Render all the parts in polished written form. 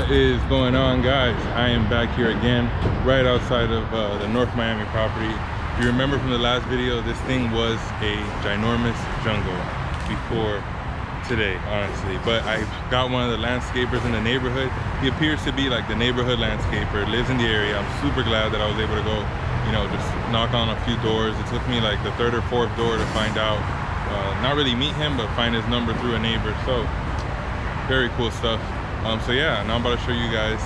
What is going on, guys? I am back here again, right outside of the North Miami property. If you remember from the last video, this thing was a ginormous jungle before today, honestly. But I got one of the landscapers in the neighborhood. He appears to be like the neighborhood landscaper, lives in the area. I'm super glad that I was able to go, you know, just knock on a few doors. It took me like the third or fourth door to find out, not really meet him, but find his number through a neighbor. So very cool stuff. So yeah, now I'm about to show you guys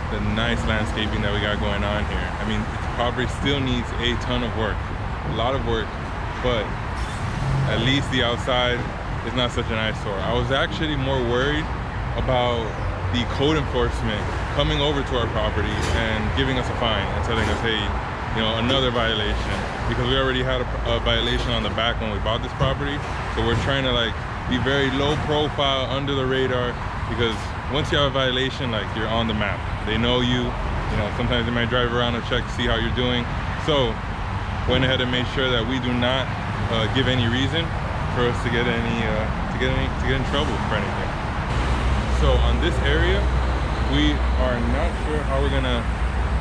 the nice landscaping that we got going on here. I mean, the property still needs a ton of work, a lot of work, but at least the outside is not such an eyesore. I was actually more worried about the code enforcement coming over to our property and giving us a fine and telling us, hey, you know, another violation, because we already had a violation on the back when we bought this property. So we're trying to like be very low profile, under the radar, because once you have a violation, like, you're on the map. They know you. You know, sometimes they might drive around and check to see how you're doing. So went ahead and made sure that we do not give any reason for us to get any to get in trouble for anything. So on this area, we are not sure how we're gonna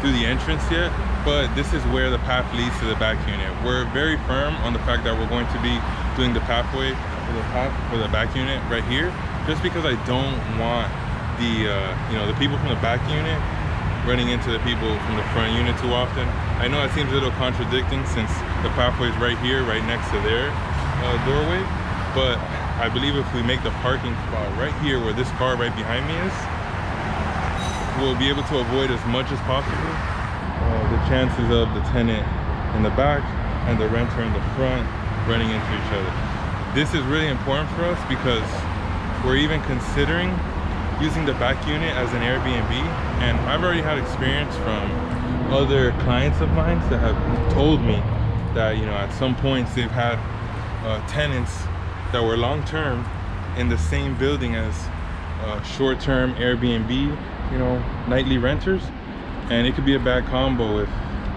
do the entrance yet, but this is where the path leads to the back unit. We're very firm on the fact that we're going to be doing the pathway for the back unit right here, just because I don't want the you know, the people from the back unit running into the people from the front unit too often. I know it seems a little contradicting since the pathway is right here, right next to their doorway, but I believe if we make the parking spot right here where this car right behind me is, we'll be able to avoid as much as possible the chances of the tenant in the back and the renter in the front running into each other. This is really important for us because we're even considering using the back unit as an Airbnb, and I've already had experience from other clients of mine that have told me that, you know, at some points they've had tenants that were long-term in the same building as short-term Airbnb, you know, nightly renters, and it could be a bad combo if,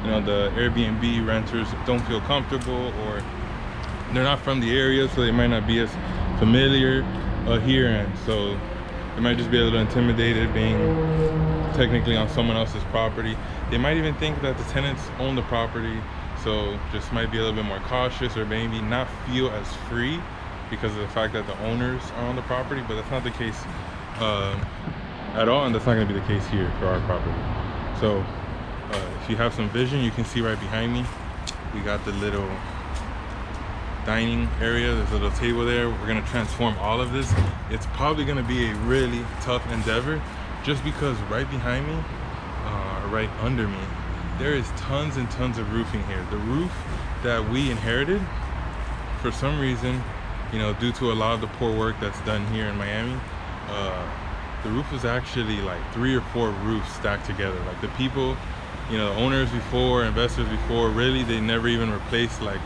you know, the Airbnb renters don't feel comfortable, or they're not from the area, so they might not be as familiar here, and so they might just be a little intimidated being technically on someone else's property. They might even think that the tenants own the property, so just might be a little bit more cautious, or maybe not feel as free because of the fact that the owners are on the property. But that's not the case at all, and that's not going to be the case here for our property. So if you have some vision, you can see right behind me, we got the little dining area. There's a little table there. We're going to transform all of this. It's probably going to be a really tough endeavor, just because right behind me, right under me, there is tons and tons of roofing here. The roof that we inherited, for some reason, you know, due to a lot of the poor work that's done here in Miami, the roof was actually like 3 or 4 roofs stacked together. Like the people, you know, the owners before, investors before, really, they never even replaced like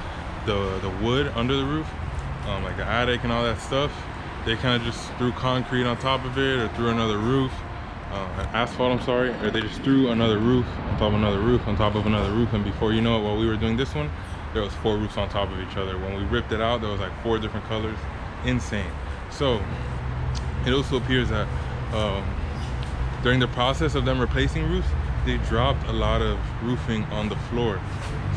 the wood under the roof, like the attic and all that stuff. They kind of just threw concrete on top of it, or threw another roof, asphalt, I'm sorry, or they just threw another roof on top of another roof on top of another roof. And before you know it, while we were doing this one, there was 4 roofs on top of each other. When we ripped it out, there was like 4 different colors. Insane. So it also appears that during the process of them replacing roofs, they dropped a lot of roofing on the floor.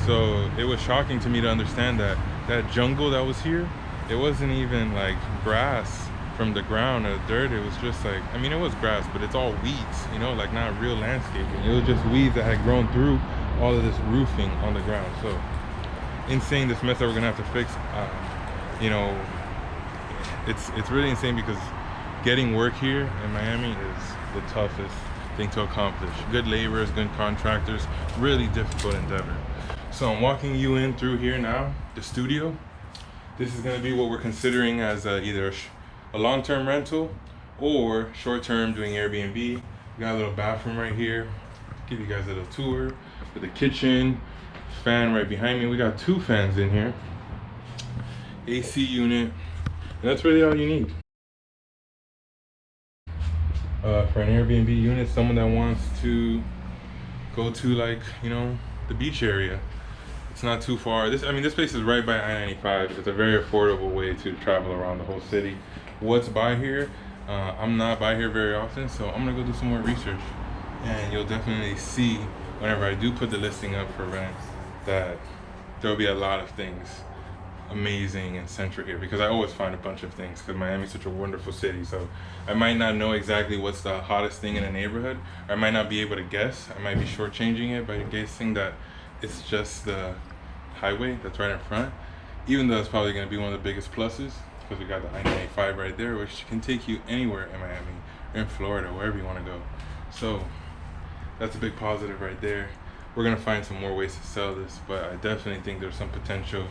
So it was shocking to me to understand that that jungle that was here, it wasn't even like grass from the ground or dirt. It was just like, I mean, it was grass, but it's all weeds, you know, like not real landscaping. It was just weeds that had grown through all of this roofing on the ground. So insane, this mess that we're gonna have to fix. You know, it's really insane, because getting work here in Miami is the toughest thing to accomplish. Good laborers, good contractors, really difficult endeavor. So I'm walking you in through here now, the studio. This is going to be what we're considering as either a long-term rental or short-term doing Airbnb. We got a little bathroom right here. Give you guys a little tour with a kitchen, fan right behind me. We got 2 fans in here, AC unit, and that's really all you need. For an Airbnb unit, someone that wants to go to, like, you know, the beach area. It's not too far. This place is right by I-95. It's a very affordable way to travel around the whole city. What's by here, I'm not by here very often, so I'm gonna go do some more research, and you'll definitely see whenever I do put the listing up for rent that there'll be a lot of things amazing and central here, because I always find a bunch of things because Miami's such a wonderful city. So I might not know exactly what's the hottest thing in a neighborhood, or I might not be able to guess. I might be shortchanging it by guessing that it's just the highway that's right in front, even though it's probably going to be one of the biggest pluses, because we got the I-95 right there, which can take you anywhere in Miami or in Florida, wherever you want to go. So that's a big positive right there. We're going to find some more ways to sell this, but I definitely think there's some potential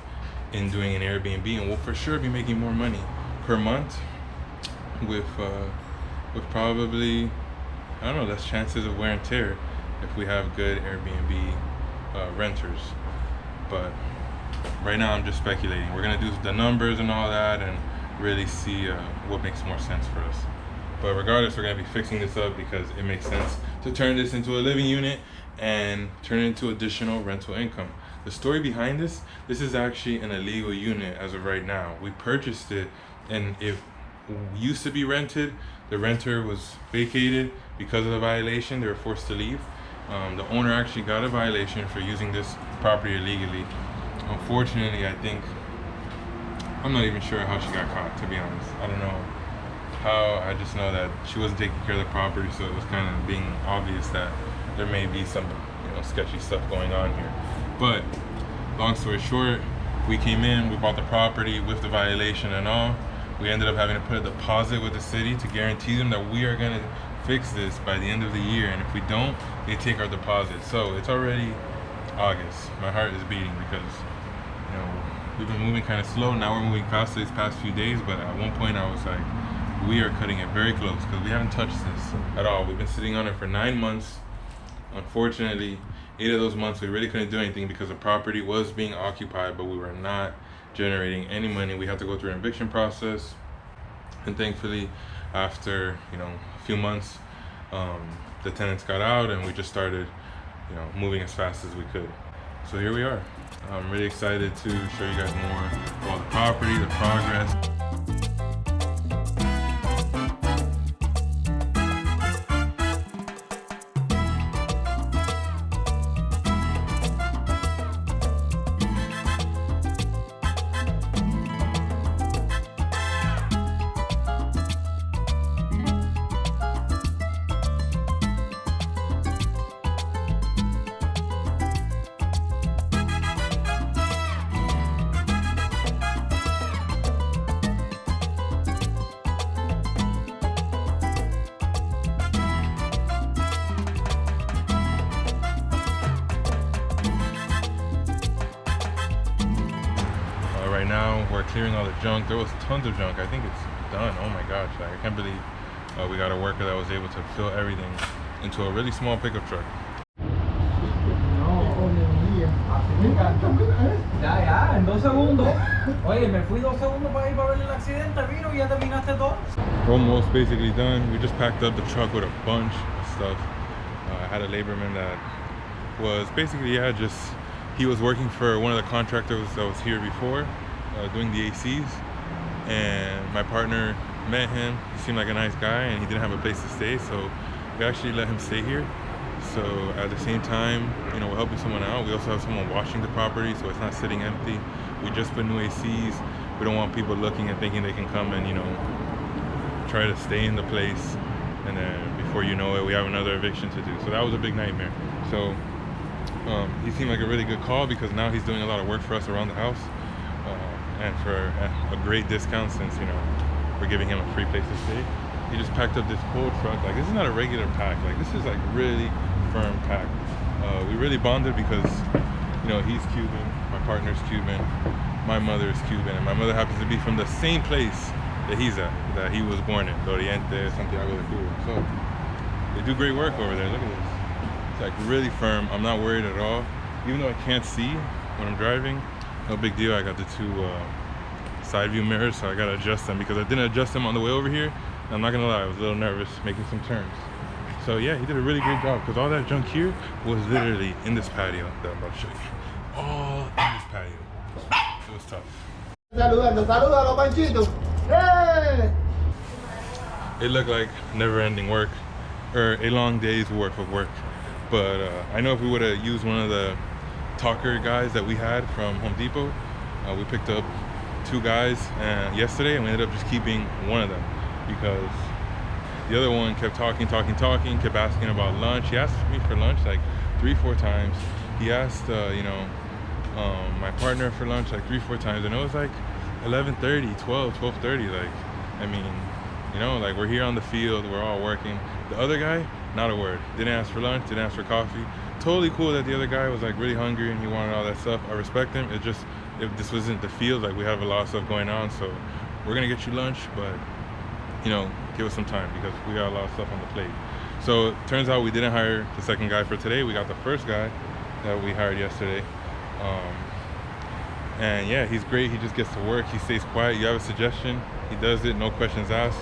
in doing an Airbnb, and we'll for sure be making more money per month with probably, I don't know, less chances of wear and tear if we have good Airbnb renters. But right now I'm just speculating. We're gonna do the numbers and all that and really see what makes more sense for us. But regardless, we're gonna be fixing this up because it makes sense to turn this into a living unit and turn it into additional rental income. The story behind this is actually an illegal unit as of right now. We purchased it and it used to be rented. The renter was vacated because of the violation. They were forced to leave. The owner actually got a violation for using this property illegally. Unfortunately, I'm not even sure how she got caught, to be honest. I don't know how. I just know that she wasn't taking care of the property, so it was kind of being obvious that there may be some, sketchy stuff going on here. But long story short, we came in, we bought the property with the violation and all. We ended up having to put a deposit with the city to guarantee them that we are going to fix this by the end of the year, and if we don't, they take our deposit. So it's already August. My heart is beating because we've been moving kind of slow. Now we're moving fast these past few days, but at one point I was like, we are cutting it very close because we haven't touched this at all. We've been sitting on it for 9 months. Unfortunately, 8 of those months we really couldn't do anything because the property was being occupied, but we were not generating any money. We had to go through an eviction process, and thankfully after a few months the tenants got out and we just started moving as fast as we could. So here we are. I'm really excited to show you guys more about the property, the progress. Right now we're clearing all the junk. There was tons of junk. I think it's done. Oh my gosh, I can't believe we got a worker that was able to fill everything into a really small pickup truck. Ya, en 2 segundos. Oye, me fui 2 segundos para ir para ver el accidente, vino y ya terminaste todo. We're almost basically done. We just packed up the truck with a bunch of stuff. I had a laborman that was basically, he was working for one of the contractors that was here before, doing the ACs, and my partner met him. He seemed like a nice guy and he didn't have a place to stay, so we actually let him stay here. So at the same time, we're helping someone out. We also have someone washing the property, so it's not sitting empty. We just put new ACs. We don't want people looking and thinking they can come and try to stay in the place, and then before you know it, we have another eviction to do. So that was a big nightmare. So he seemed like a really good call because now he's doing a lot of work for us around the house, and for a great discount, since we're giving him a free place to stay. He just packed up this whole truck. Like, this is not a regular pack. Like, this is like really firm pack. We really bonded because he's Cuban, my partner's Cuban, my mother is Cuban, and my mother happens to be from the same place that he's at, that he was born in, Oriente, Santiago de Cuba. So they do great work over there. Look at this. It's like really firm. I'm not worried at all. Even though I can't see when I'm driving, no big deal. I got the 2 side view mirrors, so I gotta adjust them because I didn't adjust them on the way over here. And I'm not gonna lie, I was a little nervous making some turns. So yeah, he did a really great job because all that junk here was literally in this patio that I'm about to show you. All in this patio. It was tough. Saludando, salúdalo, Panchito. ¡Eh! it looked like never-ending work, or a long day's worth of work. But I know if we would have used one of the talker guys that we had from Home Depot, we picked up 2 guys yesterday, and we ended up just keeping one of them because the other one kept talking, kept asking about lunch. He asked me for lunch like 3-4 times. He asked my partner for lunch like 3-4 times, and it was like 11:30, 12:30. Like, I mean, you know, like, we're here on the field, we're all working. The other guy, not a word. Didn't ask for lunch, didn't ask for coffee. Totally cool that the other guy was like really hungry and he wanted all that stuff. I respect him. It just, if this wasn't the field, like, we have a lot of stuff going on, so we're gonna get you lunch, but you know, give us some time because we got a lot of stuff on the plate. So it turns out we didn't hire the second guy for today. We got the first guy that we hired yesterday. And yeah, he's great. He just gets to work. He stays quiet. You have a suggestion, he does it, no questions asked.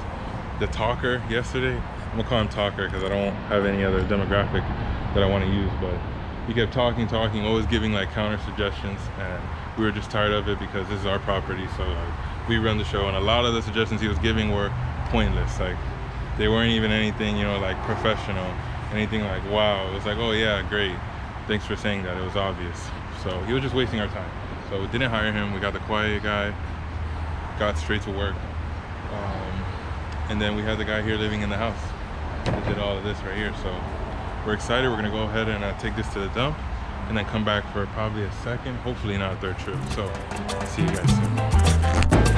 The talker yesterday, I'm gonna call him talker because I don't have any other demographic that I want to use, but he kept talking, always giving like counter suggestions, and we were just tired of it because this is our property, so like, we run the show, and a lot of the suggestions he was giving were pointless. Like, they weren't even anything, you know, like professional, anything like wow. It was like, oh yeah, great, thanks for saying that. It was obvious. So he was just wasting our time. So we didn't hire him. We got the quiet guy, got straight to work. And then we had the guy here living in the house that did all of this right here. So we're excited. We're gonna go ahead and take this to the dump and then come back for probably a second, hopefully not a third trip. So see you guys soon.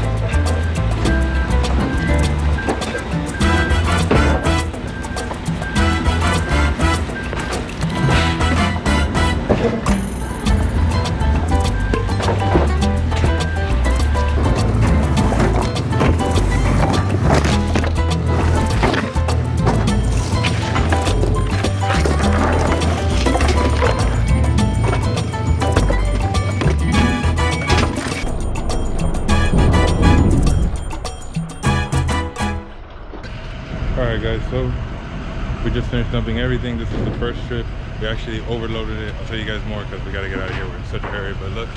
Alright guys, so we just finished dumping everything. This is the first trip. We actually overloaded it. I'll tell you guys more because we got to get out of here. We're in such a hurry, but look,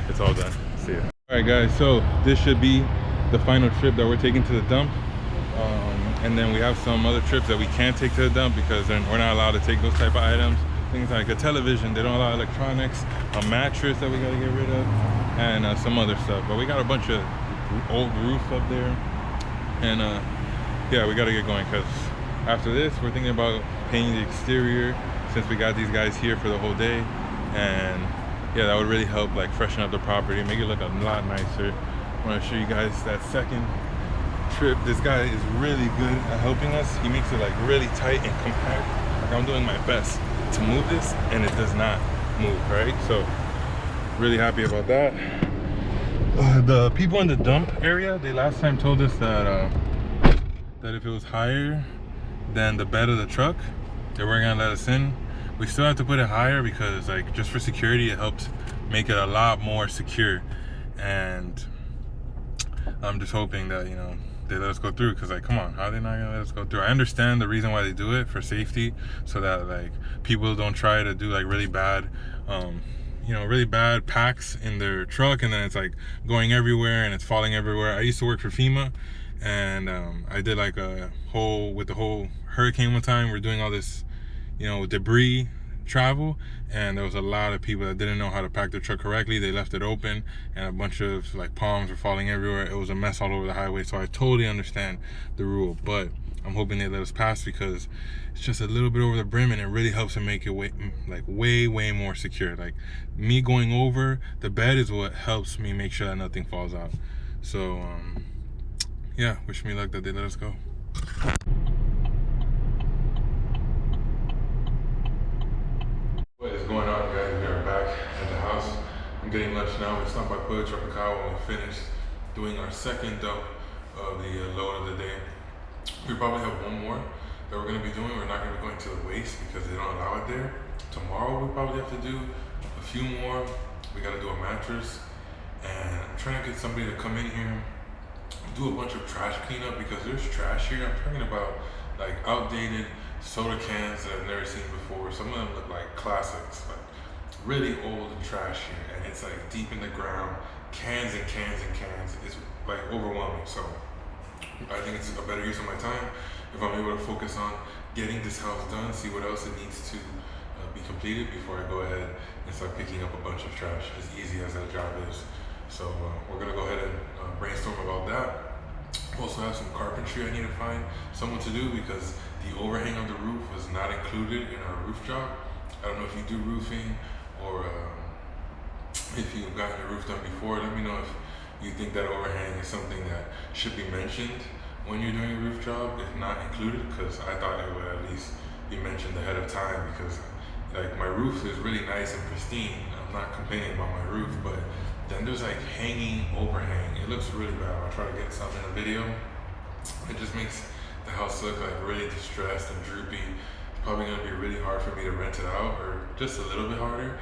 it's all done. See ya. Alright guys, so this should be the final trip that we're taking to the dump. And then we have some other trips that we can't take to the dump because then we're not allowed to take those type of items. Things like a television, they don't allow electronics, a mattress that we got to get rid of, and some other stuff. But we got a bunch of old roofs up there, and yeah, we got to get going because after this we're thinking about painting the exterior since we got these guys here for the whole day. And yeah, that would really help like freshen up the property, make it look a lot nicer. I want to show you guys that second trip. This guy is really good at helping us. He makes it like really tight and compact. Like, I'm doing my best to move this and it does not move, right? So really happy about that. The people in the dump area, they last time told us that that if it was higher than the bed of the truck, they weren't gonna let us in. We still have to put it higher because like just for security, it helps make it a lot more secure. And I'm just hoping that, you know, they let us go through, because like, come on, how are they not gonna let us go through? I understand the reason why they do it, for safety, so that like people don't try to do like really bad you know, really bad packs in their truck and then it's like going everywhere and it's falling everywhere. I used to work for FEMA, and I did like a whole, with the whole hurricane one time, we're doing all this, you know, debris travel, and there was a lot of people that didn't know how to pack their truck correctly. They left it open and a bunch of like palms were falling everywhere. It was a mess all over the highway. So I totally understand the rule, but I'm hoping they let us pass because it's just a little bit over the brim and it really helps to make it way more secure. Like, me going over the bed is what helps me make sure that nothing falls out. So yeah, wish me luck that they let us go. What is going on, guys? We are back at the house. I'm getting lunch now. We stopped by Pollo Tropical when we finished doing our second dump of the load of the day. We probably have one more that we're going to be doing. We're not going to be going to the waste because they don't allow it there. Tomorrow we probably have to do a few more. We got to do a mattress, and I'm trying to get somebody to come in here, do a bunch of trash cleanup because there's trash here. I'm talking about like outdated soda cans that I've never seen before. Some of them look like classics, like really old and trash here, and it's like deep in the ground, cans and cans and cans. It's like overwhelming. So I think it's a better use of my time if I'm able to focus on getting this house done, see what else it needs to be completed before I go ahead and start picking up a bunch of trash, as easy as that job is. So we're gonna go ahead and brainstorm about that. Also have some carpentry I need to find someone to do because the overhang of the roof was not included in our roof job. I don't know if you do roofing or if you've gotten your roof done before. Let me know if you think that overhang is something that should be mentioned when you're doing a roof job, if not included, because I thought it would at least be mentioned ahead of time because like my roof is really nice and pristine. I'm not complaining about my roof, but then there's like hanging overhang. It looks really bad. I'll try to get some in the video. It just makes the house look like really distressed and droopy. It's probably gonna be really hard for me to rent it out, or just a little bit harder.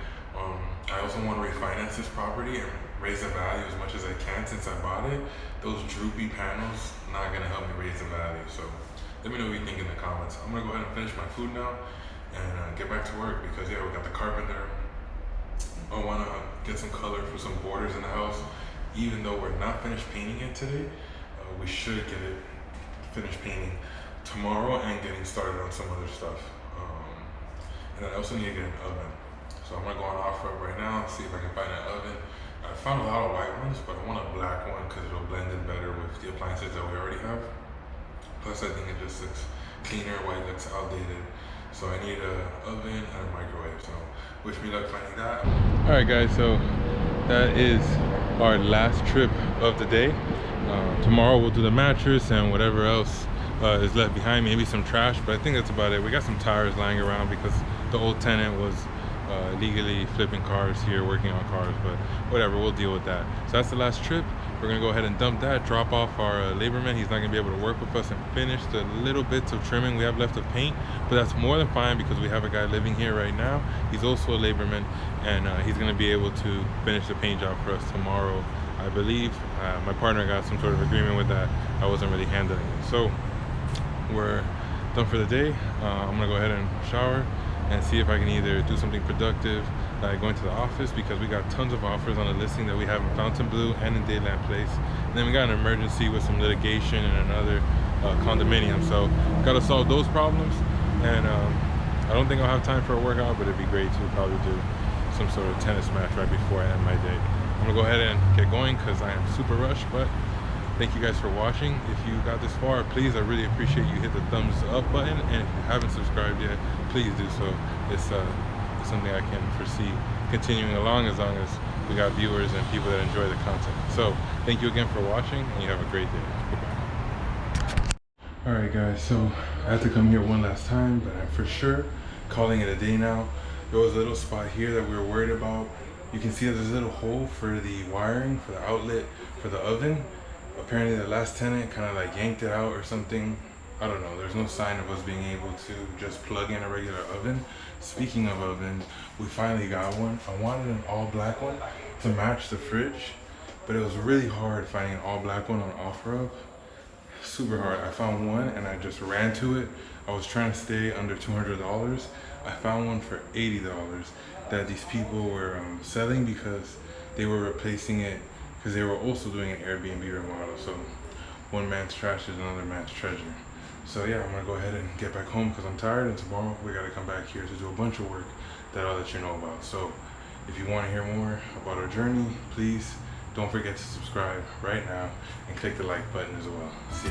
I also want to refinance this property and raise the value as much as I can since I bought it. Those droopy panels not gonna help me raise the value. So let me know what you think in the comments. I'm gonna go ahead and finish my food now and get back to work because yeah, we got the carpenter. I want to get some color for some borders in the house. Even though we're not finished painting it today, we should get it finished painting tomorrow and getting started on some other stuff. And I also need to get an oven. So I'm gonna go on offer right now, see if I can find an oven. I found a lot of white ones, but I want a black one because it'll blend in better with the appliances that we already have. Plus I think it just looks cleaner, white looks outdated. So I need an oven and a microwave. So wish me luck finding that. All right guys, so that is our last trip of the day. Tomorrow we'll do the mattress and whatever else is left behind, maybe some trash, but I think that's about it. We got some tires lying around because the old tenant was legally flipping cars here, working on cars, but whatever, we'll deal with that. So that's the last trip. We're gonna go ahead and dump that, drop off our laborman. He's not gonna be able to work with us and finish the little bits of trimming we have left of paint, but that's more than fine because we have a guy living here right now. He's also a laborman, and he's gonna be able to finish the paint job for us tomorrow, I believe. My partner got some sort of agreement with that. I wasn't really handling it. So we're done for the day. I'm gonna go ahead and shower and see if I can either do something productive, like going to the office, because we got tons of offers on a listing that we have in Fontainebleau and in Dayland Place. And then we got an emergency with some litigation and another condominium. So gotta solve those problems. And I don't think I'll have time for a workout, but it'd be great to probably do some sort of tennis match right before I end my day. I'm gonna go ahead and get going because I am super rushed, but thank you guys for watching. If you got this far, please, I really appreciate you hit the thumbs up button, and if you haven't subscribed yet, please do so. It's something I can foresee continuing along as long as we got viewers and people that enjoy the content. So thank you again for watching, and you have a great day. Goodbye. All right guys, so I had to come here one last time, but I'm for sure calling it a day now. There was a little spot here that we were worried about. You can see that there's a little hole for the wiring, for the outlet, for the oven. Apparently the last tenant kind of like yanked it out or something. I don't know, there's no sign of us being able to just plug in a regular oven. Speaking of ovens, we finally got one. I wanted an all black one to match the fridge, but it was really hard finding an all black one on OfferUp. Super hard. I found one and I just ran to it. I was trying to stay under $200. I found one for $80 that these people were selling because they were replacing it because they were also doing an Airbnb remodel. So one man's trash is another man's treasure. So yeah, I'm gonna go ahead and get back home because I'm tired, and tomorrow we gotta come back here to do a bunch of work that I'll let you know about. So if you want to hear more about our journey, please don't forget to subscribe right now and click the like button as well. See